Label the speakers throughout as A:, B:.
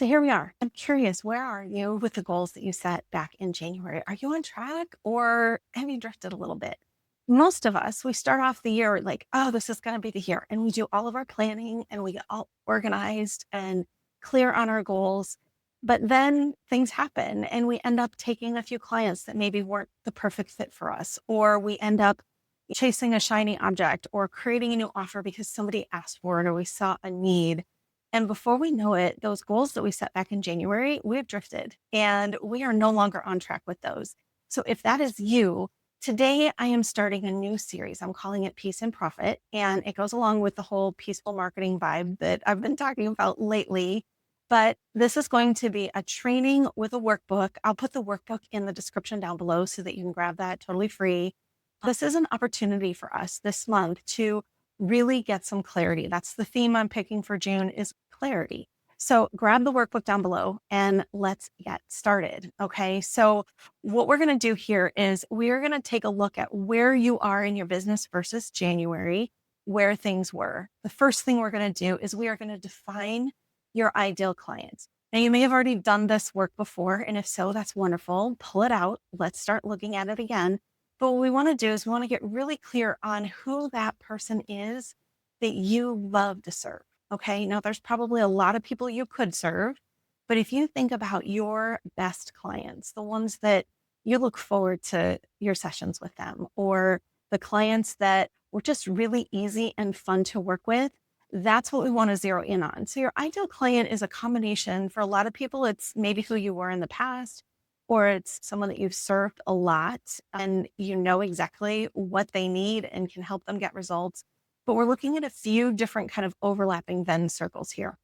A: So here we are. I'm curious, where are you with the goals that you set back in January? Are you on track or have you drifted a little bit? Most of us, we start off the year like, oh, this is going to be the year. And we do all of our planning and we get all organized and clear on our goals. But then things happen and we end up taking a few clients that maybe weren't the perfect fit for us, or we end up chasing a shiny object or creating a new offer because somebody asked for it or we saw a need. And before we know it, those goals that we set back in January, we've drifted and we are no longer on track with those. So if that is you, today I am starting a new series. I'm calling it Peace and Profit. And it goes along with the whole peaceful marketing vibe that I've been talking about lately. But this is going to be a training with a workbook. I'll put the workbook in the description down below so that you can grab that totally free. This is an opportunity for us this month to really get some clarity. That's the theme I'm picking for June is clarity. So grab the workbook down below and let's get started. Okay. So what we're going to do here is we're going to take a look at where you are in your business versus January, where things were. The first thing we're going to do is we are going to define your ideal client. Now, you may have already done this work before, and if so, that's wonderful. Pull it out. Let's start looking at it again. But what we want to do is we want to get really clear on who that person is that you love to serve. Okay. Now, there's probably a lot of people you could serve, but if you think about your best clients, the ones that you look forward to your sessions with them, or the clients that were just really easy and fun to work with, that's what we want to zero in on. So, your ideal client is a combination for a lot of people. It's maybe who you were in the past, or it's someone that you've served a lot and you know exactly what they need and can help them get results. But we're looking at a few different kind of overlapping Venn circles here.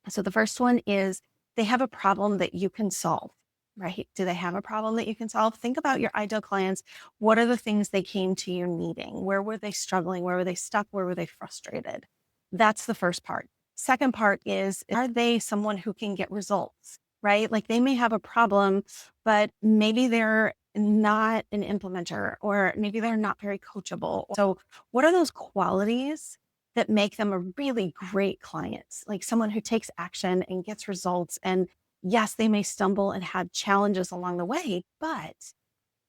A: So the first one is they have a problem that you can solve, right? Do they have a problem that you can solve? Think about your ideal clients. What are the things they came to you needing? Where were they struggling? Where were they stuck? Where were they frustrated? That's the first part. Second part is, are they someone who can get results, right? Like they may have a problem, but maybe they're not an implementer, or maybe they're not very coachable. So what are those qualities that make them a really great client, like someone who takes action and gets results? And yes, they may stumble and have challenges along the way, but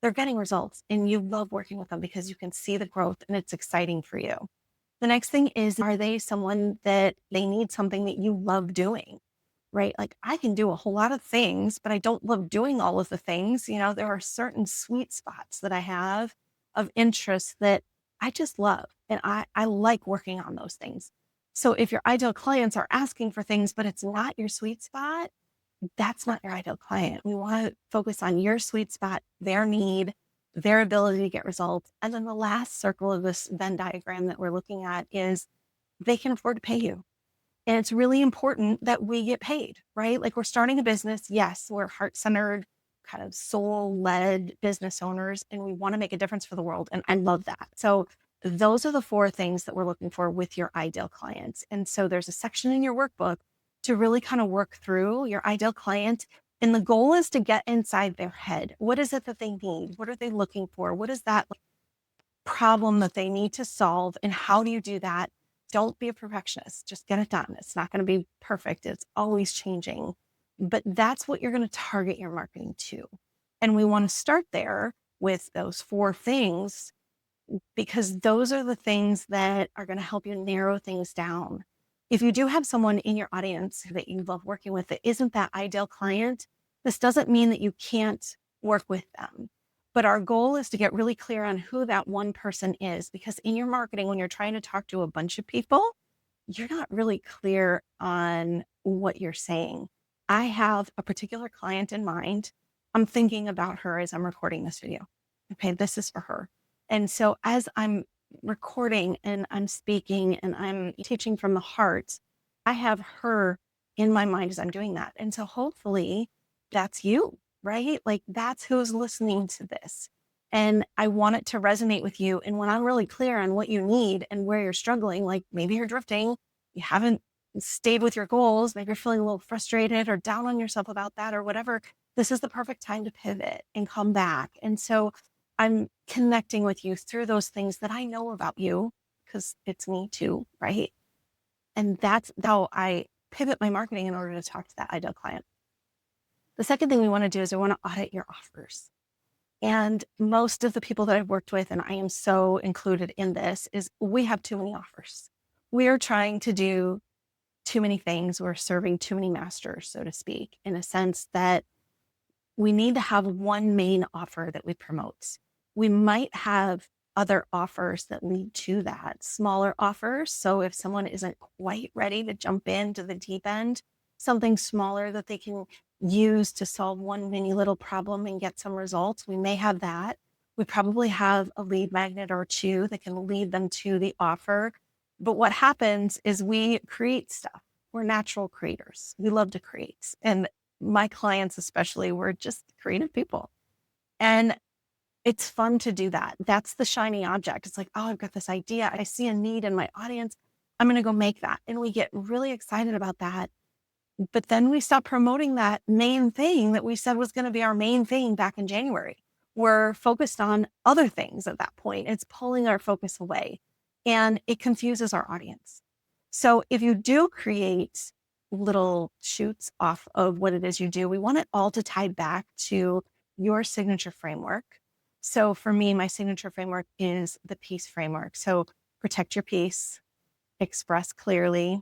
A: they're getting results and you love working with them because you can see the growth and it's exciting for you. The next thing is, are they someone that they need something that you love doing? Right? Like I can do a whole lot of things, but I don't love doing all of the things. You know, there are certain sweet spots that I have of interest that I just love. And I like working on those things. So if your ideal clients are asking for things, but it's not your sweet spot, that's not your ideal client. We want to focus on your sweet spot, their need, their ability to get results. And then the last circle of this Venn diagram that we're looking at is they can afford to pay you. And it's really important that we get paid, right? Like we're starting a business. Yes, we're heart centered, kind of soul led business owners, and we want to make a difference for the world. And I love that. So those are the four things that we're looking for with your ideal clients. And so there's a section in your workbook to really kind of work through your ideal client. And the goal is to get inside their head. What is it that they need? What are they looking for? What is that problem that they need to solve? And how do you do that? Don't be a perfectionist. Just get it done. It's not going to be perfect. It's always changing. But that's what you're going to target your marketing to. And we want to start there with those four things because those are the things that are going to help you narrow things down. If you do have someone in your audience that you love working with that isn't that ideal client, this doesn't mean that you can't work with them. But our goal is to get really clear on who that one person is, because in your marketing, when you're trying to talk to a bunch of people, you're not really clear on what you're saying. I have a particular client in mind. I'm thinking about her as I'm recording this video. Okay, this is for her. And so as I'm recording and I'm speaking and I'm teaching from the heart, I have her in my mind as I'm doing that. And so hopefully that's you, right? Like that's who's listening to this. And I want it to resonate with you. And when I'm really clear on what you need and where you're struggling, like maybe you're drifting, you haven't stayed with your goals, maybe you're feeling a little frustrated or down on yourself about that or whatever, this is the perfect time to pivot and come back. And so I'm connecting with you through those things that I know about you because it's me too, right? And that's how I pivot my marketing in order to talk to that ideal client. The second thing we want to do is we want to audit your offers. And most of the people that I've worked with, and I am so included in this, is we have too many offers. We are trying to do too many things. We're serving too many masters, so to speak, in a sense that we need to have one main offer that we promote. We might have other offers that lead to that, smaller offers. So if someone isn't quite ready to jump into the deep end, something smaller that they can use to solve one mini little problem and get some results, we may have that. We probably have a lead magnet or two that can lead them to the offer. But what happens is we create stuff. We're natural creators. We love to create. And my clients, especially, were just creative people. And it's fun to do that. That's the shiny object. It's like, oh, I've got this idea. I see a need in my audience. I'm going to go make that. And we get really excited about that. But then we stop promoting that main thing that we said was going to be our main thing back in January. We're focused on other things at that point. It's pulling our focus away and it confuses our audience. So if you do create little shoots off of what it is you do, we want it all to tie back to your signature framework. So for me, my signature framework is the peace framework. So protect your peace, express clearly,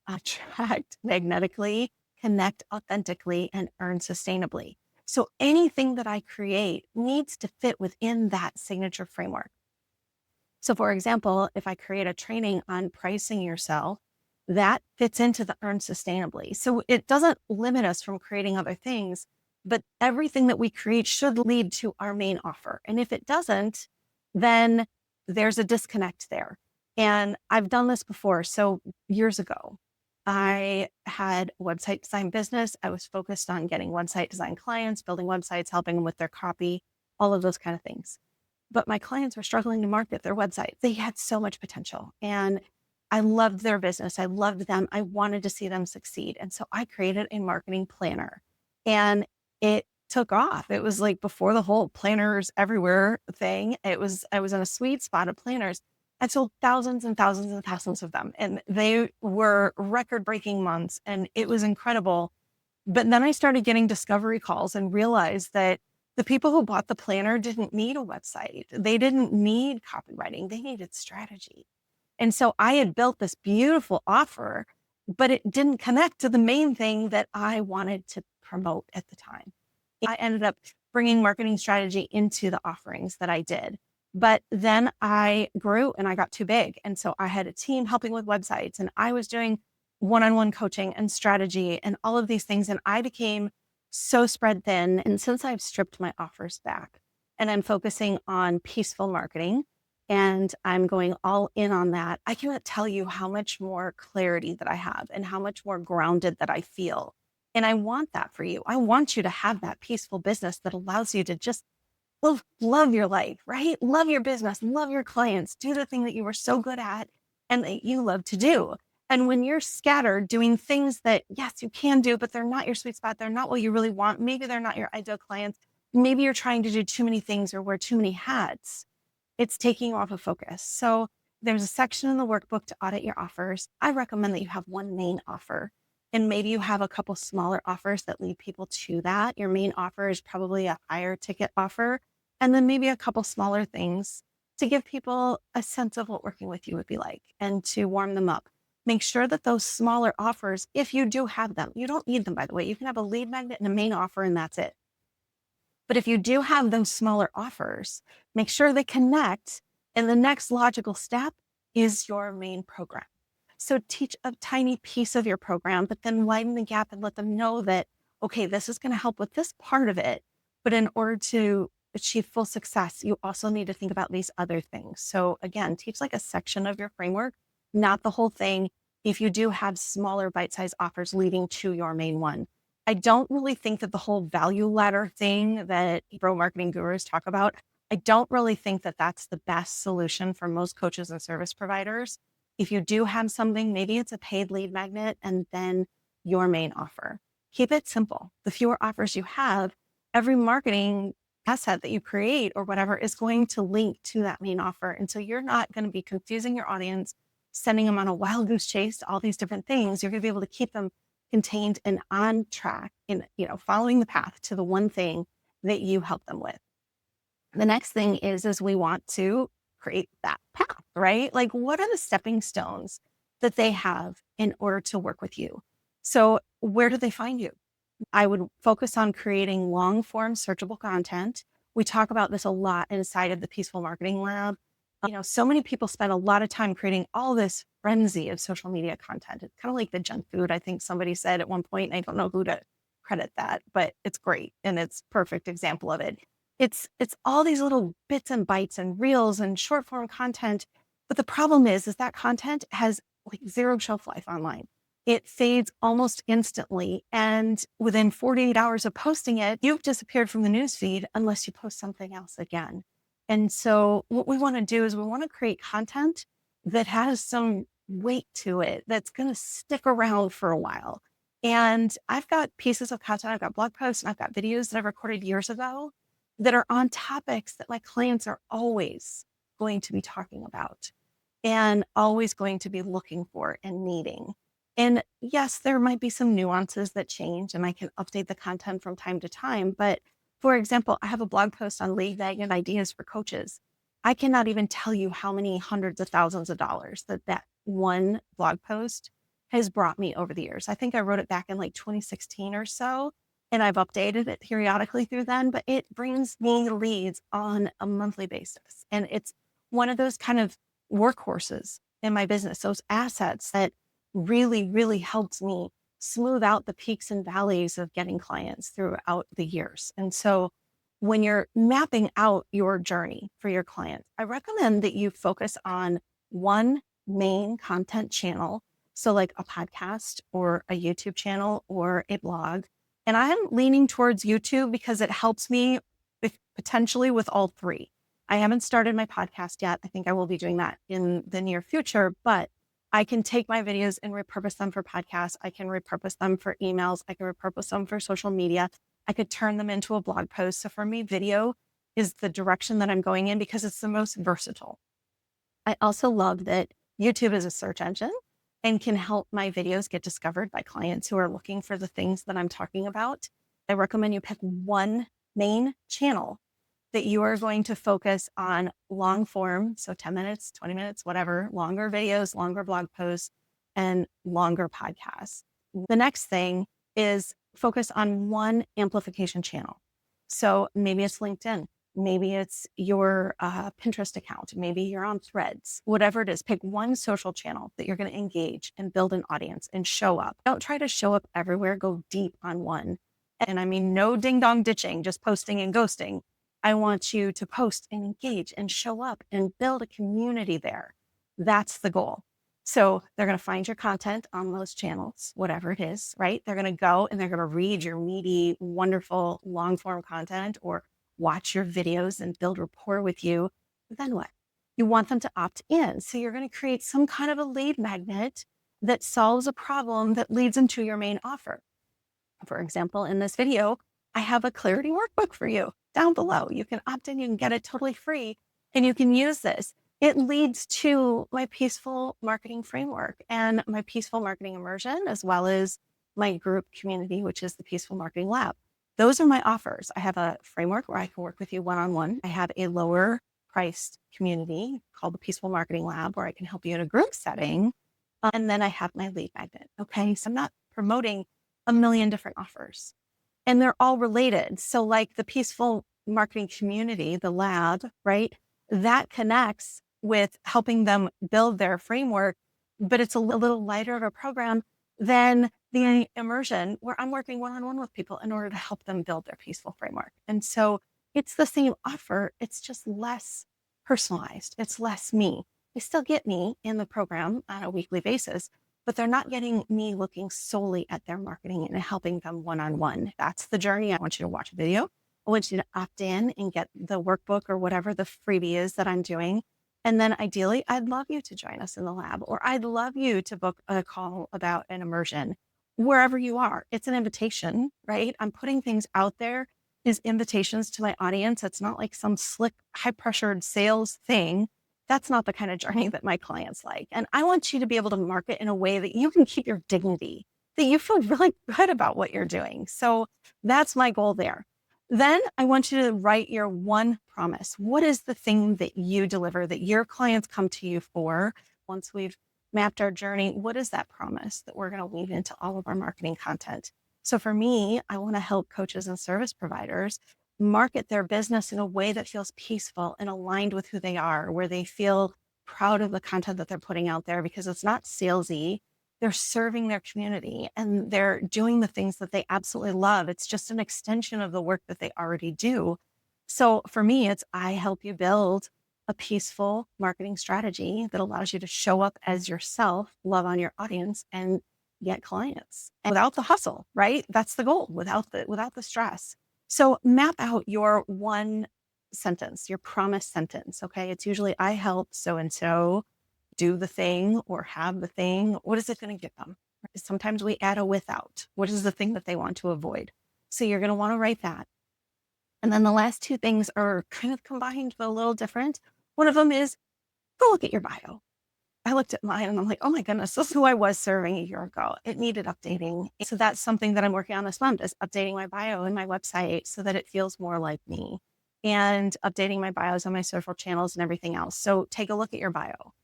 A: attract magnetically, connect authentically, and earn sustainably. So anything that I create needs to fit within that signature framework. So for example, if I create a training on pricing yourself, that fits into the earn sustainably. So it doesn't limit us from creating other things, but everything that we create should lead to our main offer. And if it doesn't, then there's a disconnect there. And I've done this before. So years ago, I had a website design business. I was focused on getting website design clients, building websites, helping them with their copy, all of those kind of things. But my clients were struggling to market their website. They had so much potential and I loved their business. I loved them. I wanted to see them succeed. And so I created a marketing planner and it took off. It was like before the whole planners everywhere thing. I was in a sweet spot of planners. I sold thousands and thousands and thousands of them. And they were record-breaking months and it was incredible. But then I started getting discovery calls and realized that the people who bought the planner didn't need a website. They didn't need copywriting. They needed strategy. And so I had built this beautiful offer, but it didn't connect to the main thing that I wanted to promote at the time. I ended up bringing marketing strategy into the offerings that I did. But then I grew and I got too big. And so I had a team helping with websites and I was doing one-on-one coaching and strategy and all of these things. And I became so spread thin. And since I've stripped my offers back and I'm focusing on peaceful marketing and I'm going all in on that, I cannot tell you how much more clarity that I have and how much more grounded that I feel. And I want that for you. I want you to have that peaceful business that allows you to just love your life, right? Love your business, love your clients, do the thing that you were so good at and that you love to do. And when you're scattered doing things that, yes, you can do, but they're not your sweet spot, they're not what you really want, maybe they're not your ideal clients, maybe you're trying to do too many things or wear too many hats, it's taking you off of focus. So there's a section in the workbook to audit your offers. I recommend that you have one main offer and maybe you have a couple smaller offers that lead people to that. Your main offer is probably a higher ticket offer, and then maybe a couple smaller things to give people a sense of what working with you would be like and to warm them up. Make sure that those smaller offers, if you do have them, you don't need them, by the way, you can have a lead magnet and a main offer and that's it. But if you do have those smaller offers, make sure they connect. And the next logical step is your main program. So teach a tiny piece of your program, but then widen the gap and let them know that, okay, this is going to help with this part of it. But in order to achieve full success, you also need to think about these other things. So again, teach like a section of your framework, not the whole thing. If you do have smaller bite-sized offers leading to your main one. I don't really think that the whole value ladder thing that pro marketing gurus talk about, I don't really think that that's the best solution for most coaches and service providers. If you do have something, maybe it's a paid lead magnet and then your main offer. Keep it simple. The fewer offers you have, every marketing asset that you create or whatever is going to link to that main offer. And so you're not going to be confusing your audience, sending them on a wild goose chase to all these different things, you're going to be able to keep them contained and on track in, following the path to the one thing that you help them with. The next thing is we want to create that path, right? Like, what are the stepping stones that they have in order to work with you? So where do they find you? I would focus on creating long form searchable content. We talk about this a lot inside of the Peaceful Marketing Lab. So many people spend a lot of time creating all this frenzy of social media content. It's kind of like the junk food, I think somebody said at one point, and I don't know who to credit that, but it's great. And it's perfect example of it. It's all these little bits and bytes and reels and short form content. But the problem is that content has like zero shelf life online. It fades almost instantly. And within 48 hours of posting it, you've disappeared from the newsfeed unless you post something else again. And so what we want to do is we want to create content that has some weight to it, that's going to stick around for a while. And I've got pieces of content, I've got blog posts, and I've got videos that I've recorded years ago that are on topics that my clients are always going to be talking about and always going to be looking for and needing. And yes, there might be some nuances that change and I can update the content from time to time. But for example, I have a blog post on lead magnet ideas for coaches. I cannot even tell you how many hundreds of thousands of dollars that one blog post has brought me over the years. I think I wrote it back in like 2016 or so, and I've updated it periodically through then, but it brings me leads on a monthly basis. And it's one of those kind of workhorses in my business, those assets that really, really helped me smooth out the peaks and valleys of getting clients throughout the years. And so when you're mapping out your journey for your clients, I recommend that you focus on one main content channel. So like a podcast or a YouTube channel or a blog. And I'm leaning towards YouTube because it helps me potentially with all three. I haven't started my podcast yet. I think I will be doing that in the near future, but I can take my videos and repurpose them for podcasts. I can repurpose them for emails. I can repurpose them for social media. I could turn them into a blog post. So for me, video is the direction that I'm going in because it's the most versatile. I also love that YouTube is a search engine and can help my videos get discovered by clients who are looking for the things that I'm talking about. I recommend you pick one main channel that you are going to focus on long form. So 10 minutes, 20 minutes, whatever, longer videos, longer blog posts, and longer podcasts. The next thing is focus on one amplification channel. So maybe it's LinkedIn. Maybe it's your Pinterest account. Maybe you're on Threads, whatever it is. Pick one social channel that you're going to engage and build an audience and show up. Don't try to show up everywhere. Go deep on one. And I mean, no ding dong ditching, just posting and ghosting. I want you to post and engage and show up and build a community there. That's the goal. So they're going to find your content on those channels, whatever it is, right? They're going to go and they're going to read your meaty, wonderful, long form content or watch your videos and build rapport with you. Then what? You want them to opt in. So you're going to create some kind of a lead magnet that solves a problem that leads into your main offer. For example, in this video, I have a clarity workbook for you down below. You can opt in, you can get it totally free, and you can use this. It leads to my peaceful marketing framework and my peaceful marketing immersion, as well as my group community, which is the Peaceful Marketing Lab. Those are my offers. I have a framework where I can work with you one-on-one. I have a lower priced community called the Peaceful Marketing Lab, where I can help you in a group setting. And then I have my lead magnet. Okay. So I'm not promoting a million different offers. And they're all related. So like the Peaceful Marketing Community, the lab, right? That connects with helping them build their framework, but it's a little lighter of a program than the immersion where I'm working one-on-one with people in order to help them build their peaceful framework. And so it's the same offer. It's just less personalized. It's less me. They still get me in the program on a weekly basis, but they're not getting me looking solely at their marketing and helping them one-on-one. That's the journey. I want you to watch a video. I want you to opt in and get the workbook or whatever the freebie is that I'm doing. And then ideally, I'd love you to join us in the lab, or I'd love you to book a call about an immersion wherever you are. It's an invitation, right? I'm putting things out there as invitations to my audience. It's not like some slick, high pressured sales thing. That's not the kind of journey that my clients like. And I want you to be able to market in a way that you can keep your dignity, that you feel really good about what you're doing. So that's my goal there. Then I want you to write your one promise. What is the thing that you deliver that your clients come to you for? Once we've mapped our journey, what is that promise that we're going to weave into all of our marketing content? So for me, I want to help coaches and service providers market their business in a way that feels peaceful and aligned with who they are, where they feel proud of the content that they're putting out there because it's not salesy. They're serving their community and they're doing the things that they absolutely love. It's just an extension of the work that they already do. So for me, it's I help you build a peaceful marketing strategy that allows you to show up as yourself, love on your audience, and get clients and without the hustle, right? That's the goal, without the stress. So map out your one sentence, your promise sentence. Okay. It's usually I help so and so do the thing or have the thing. What is it going to get them? Sometimes we add a without. What is the thing that they want to avoid? So you're going to want to write that. And then the last two things are kind of combined, but a little different. One of them is go look at your bio. I looked at mine and I'm like, oh my goodness, this is who I was serving a year ago. It needed updating. So that's something that I'm working on this month is updating my bio and my website so that it feels more like me and updating my bios on my social channels and everything else. So take a look at your bio.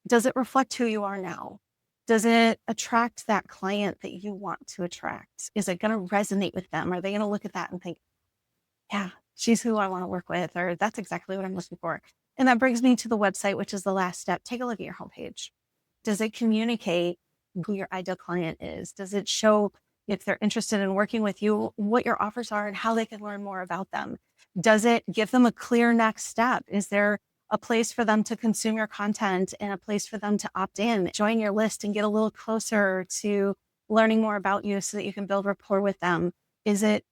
A: Does it reflect who you are now? Does it attract that client that you want to attract? Is it going to resonate with them? Are they going to look at that and think, yeah, she's who I want to work with, or that's exactly what I'm looking for? And that brings me to the website, which is the last step. Take a look at your homepage. Does it communicate who your ideal client is? Does it show if they're interested in working with you, what your offers are and how they can learn more about them? Does it give them a clear next step? Is there a place for them to consume your content and a place for them to opt in, join your list and get a little closer to learning more about you so that you can build rapport with them? Is it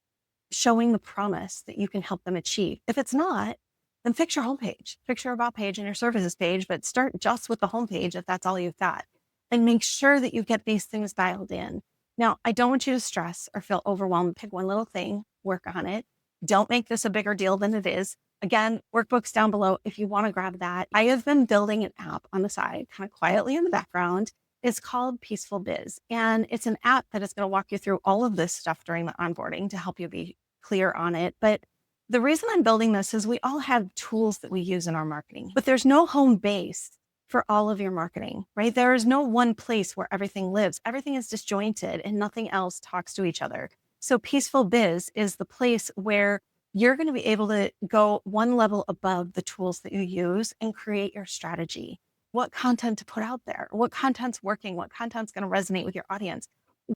A: showing the promise that you can help them achieve? If it's not, then fix your homepage, fix your about page and your services page, but start just with the homepage if that's all you've got. And make sure that you get these things dialed in. Now, I don't want you to stress or feel overwhelmed. Pick one little thing, work on it. Don't make this a bigger deal than it is. Again, workbooks down below if you want to grab that. I have been building an app on the side, kind of quietly in the background. It's called Peaceful Biz. And it's an app that is going to walk you through all of this stuff during the onboarding to help you be clear on it. But the reason I'm building this is we all have tools that we use in our marketing, but there's no home base for all of your marketing, right? There is no one place where everything lives. Everything is disjointed and nothing else talks to each other. So Peaceful Biz is the place where you're going to be able to go one level above the tools that you use and create your strategy. What content to put out there, what content's working, what content's going to resonate with your audience.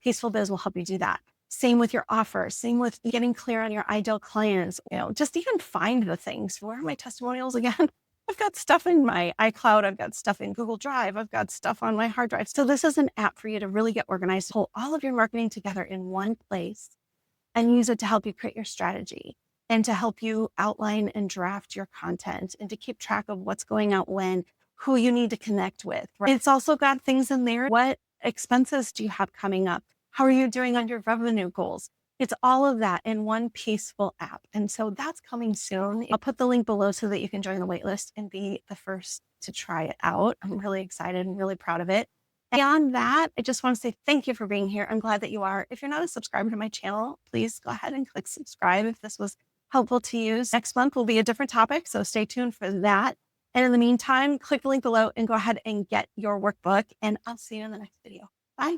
A: Peaceful Biz will help you do that. Same with your offer, same with getting clear on your ideal clients, just even find the things. Where are my testimonials again? I've got stuff in my iCloud. I've got stuff in Google Drive. I've got stuff on my hard drive. So this is an app for you to really get organized, pull all of your marketing together in one place and use it to help you create your strategy and to help you outline and draft your content and to keep track of what's going out when, who you need to connect with. Right? It's also got things in there. What expenses do you have coming up? How are you doing on your revenue goals? It's all of that in one peaceful app. And so that's coming soon. I'll put the link below so that you can join the waitlist and be the first to try it out. I'm really excited and really proud of it. Beyond that, I just want to say thank you for being here. I'm glad that you are. If you're not a subscriber to my channel, please go ahead and click subscribe if this was helpful to use. Next month will be a different topic, so stay tuned for that. And in the meantime, click the link below and go ahead and get your workbook, and I'll see you in the next video. Bye.